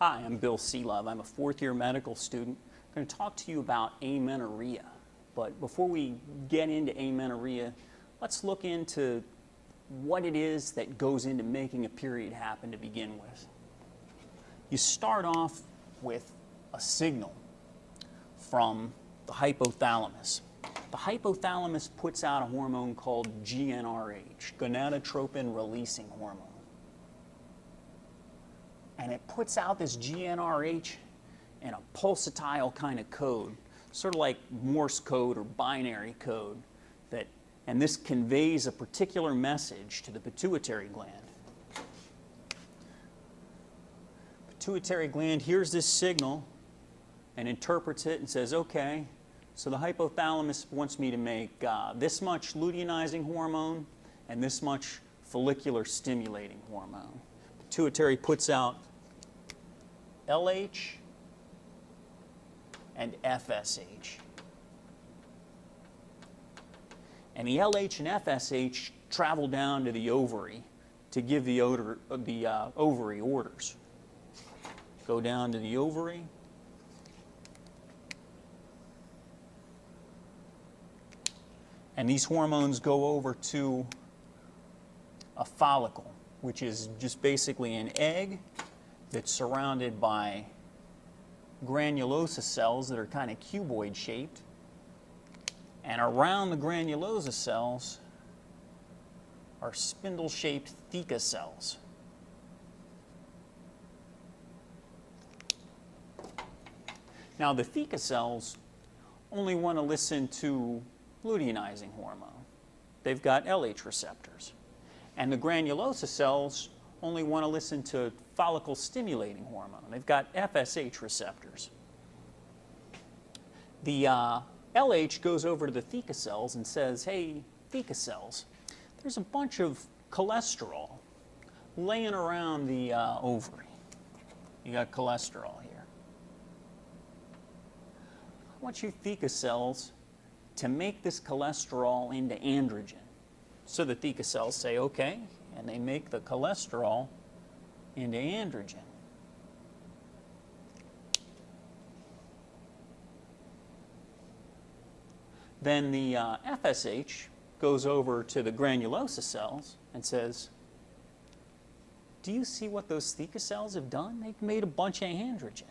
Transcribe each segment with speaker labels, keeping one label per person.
Speaker 1: Hi, I'm Bill Seelove. I'm a fourth-year medical student. I'm going to talk to you about amenorrhea. But before we get into amenorrhea, let's look into what it is that goes into making a period happen to begin with. You start off with a signal from the hypothalamus. The hypothalamus puts out a hormone called GnRH, gonadotropin-releasing hormone. And it puts out this GnRH in a pulsatile kind of code, sort of like Morse code or binary code, and this conveys a particular message to the pituitary gland. Pituitary gland hears this signal and interprets it and says, okay, so the hypothalamus wants me to make this much luteinizing hormone and this much follicular stimulating hormone. Pituitary puts out LH and FSH. And the LH and FSH travel down to the ovary to give the ovary orders. Go down to the ovary. And these hormones go over to a follicle, which is just basically an egg that's surrounded by granulosa cells that are kind of cuboid shaped. And around the granulosa cells are spindle-shaped theca cells. Now the theca cells only want to listen to luteinizing hormone. They've got LH receptors. And the granulosa cells only want to listen to follicle stimulating hormone. They've got FSH receptors. The LH goes over to the theca cells and says, hey, theca cells, there's a bunch of cholesterol laying around the ovary. You got cholesterol here. I want you theca cells to make this cholesterol into androgen. So the theca cells say, okay, and they make the cholesterol into androgen. Then the FSH goes over to the granulosa cells and says, do you see what those theca cells have done? They've made a bunch of androgen.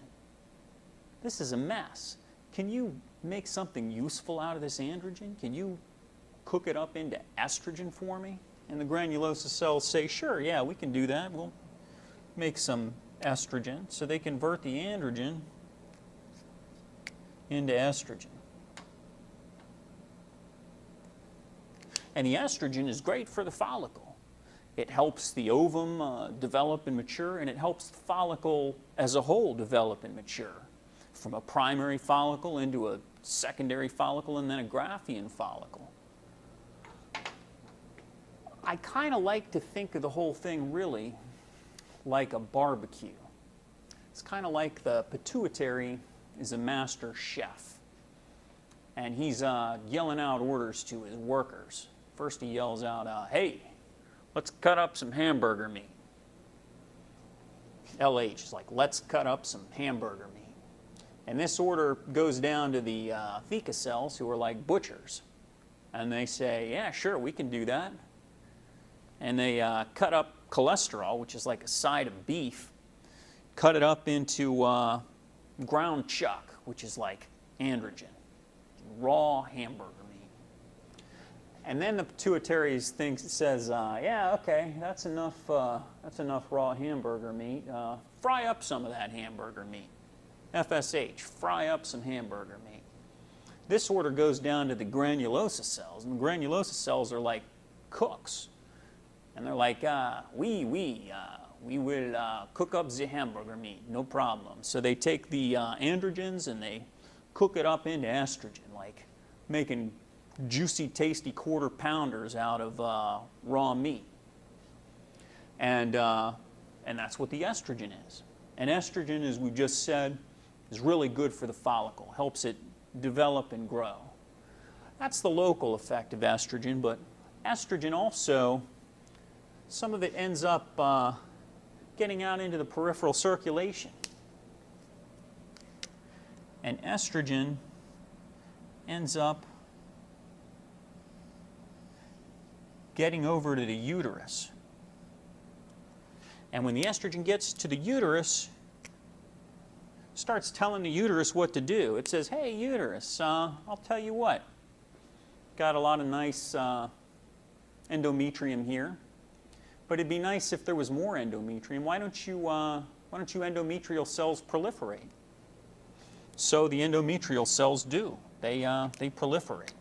Speaker 1: This is a mess. Can you make something useful out of this androgen? Can you cook it up into estrogen for me? And the granulosa cells say, sure, yeah, we can do that. We'll make some estrogen. So they convert the androgen into estrogen. And the estrogen is great for the follicle. It helps the ovum develop and mature, and it helps the follicle as a whole develop and mature, from a primary follicle into a secondary follicle and then a Graafian follicle. I kind of like to think of the whole thing really like a barbecue. It's kind of like the pituitary is a master chef, and he's yelling out orders to his workers. First he yells out, hey, let's cut up some hamburger meat. LH is like, let's cut up some hamburger meat. And this order goes down to the theca cells, who are like butchers. And they say, yeah, sure, we can do that. And they cut up cholesterol, which is like a side of beef, cut it up into ground chuck, which is like androgen, raw hamburger meat. And then the pituitary says, yeah, okay, that's enough raw hamburger meat. Fry up some of that hamburger meat. FSH, fry up some hamburger meat. This order goes down to the granulosa cells, and the granulosa cells are like cooks. And they're like, we will cook up the hamburger meat, no problem. So they take the androgens and they cook it up into estrogen, like making juicy, tasty quarter pounders out of raw meat. And that's what the estrogen is. And estrogen, as we just said, is really good for the follicle, helps it develop and grow. That's the local effect of estrogen, but estrogen also, some of it ends up getting out into the peripheral circulation. and estrogen ends up getting over to the uterus. And when the estrogen gets to the uterus, starts telling the uterus what to do. It says, hey, uterus, I'll tell you what. Got a lot of nice endometrium here, but it'd be nice if there was more endometrium. Why don't you endometrial cells proliferate? So the endometrial cells do. They proliferate.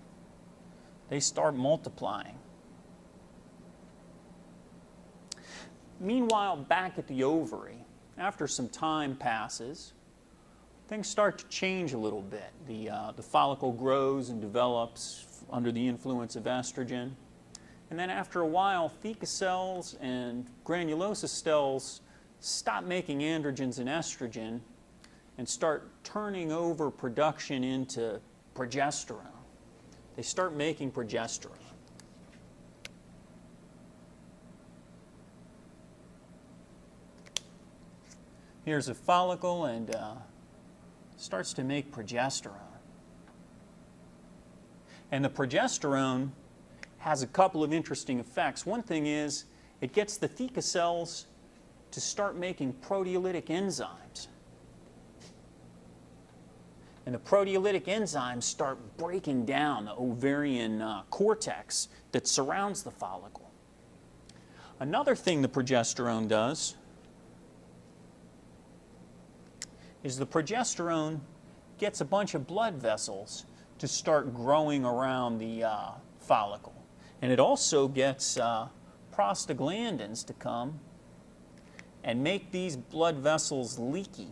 Speaker 1: They start multiplying. Meanwhile, back at the ovary, after some time passes, things start to change a little bit. The follicle grows and develops under the influence of estrogen. And then after a while, theca cells and granulosa cells stop making androgens and estrogen and start turning over production into progesterone. They start making progesterone. Here's a follicle and starts to make progesterone. And the progesterone has a couple of interesting effects. One thing is it gets the theca cells to start making proteolytic enzymes. And the proteolytic enzymes start breaking down the ovarian cortex that surrounds the follicle. Another thing the progesterone does is the progesterone gets a bunch of blood vessels to start growing around the follicle. And it also gets prostaglandins to come and make these blood vessels leaky.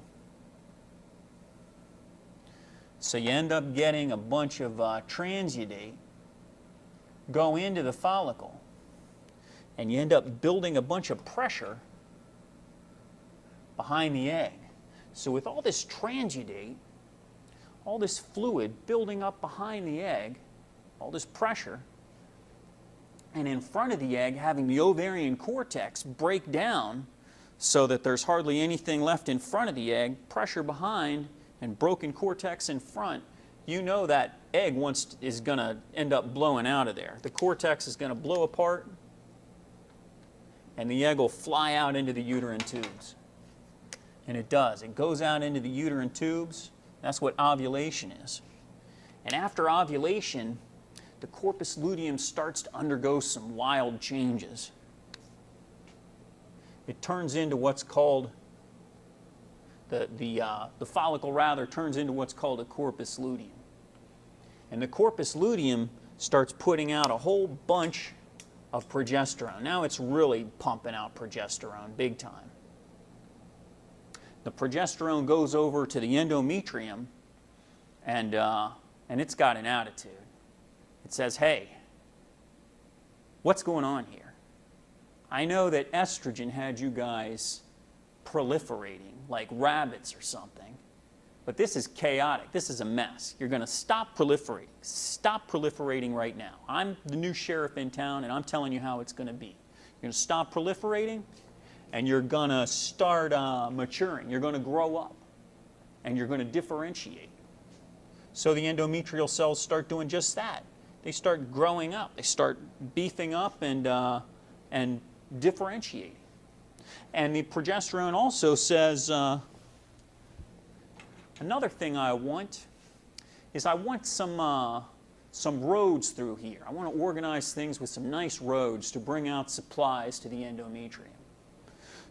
Speaker 1: So you end up getting a bunch of transudate go into the follicle, and you end up building a bunch of pressure behind the egg. So with all this transudate, all this fluid building up behind the egg, all this pressure, and in front of the egg having the ovarian cortex break down so that there's hardly anything left in front of the egg, pressure behind and broken cortex in front, you know that egg is going to end up blowing out of there. The cortex is going to blow apart and the egg will fly out into the uterine tubes. And it does. It goes out into the uterine tubes. That's what ovulation is. And after ovulation, the corpus luteum starts to undergo some wild changes. It turns into what's called, the follicle rather turns into what's called a corpus luteum. And the corpus luteum starts putting out a whole bunch of progesterone. Now it's really pumping out progesterone big time. The progesterone goes over to the endometrium, and it's got an attitude. It says, hey, what's going on here? I know that estrogen had you guys proliferating like rabbits or something, but this is chaotic. This is a mess. You're going to stop proliferating. Stop proliferating right now. I'm the new sheriff in town, and I'm telling you how it's going to be. You're going to stop proliferating, and you're going to start maturing. You're going to grow up, and you're going to differentiate. So the endometrial cells start doing just that. They start growing up. They start beefing up and differentiating. And the progesterone also says, another thing I want is I want some roads through here. I want to organize things with some nice roads to bring out supplies to the endometrium.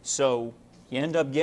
Speaker 1: So you end up getting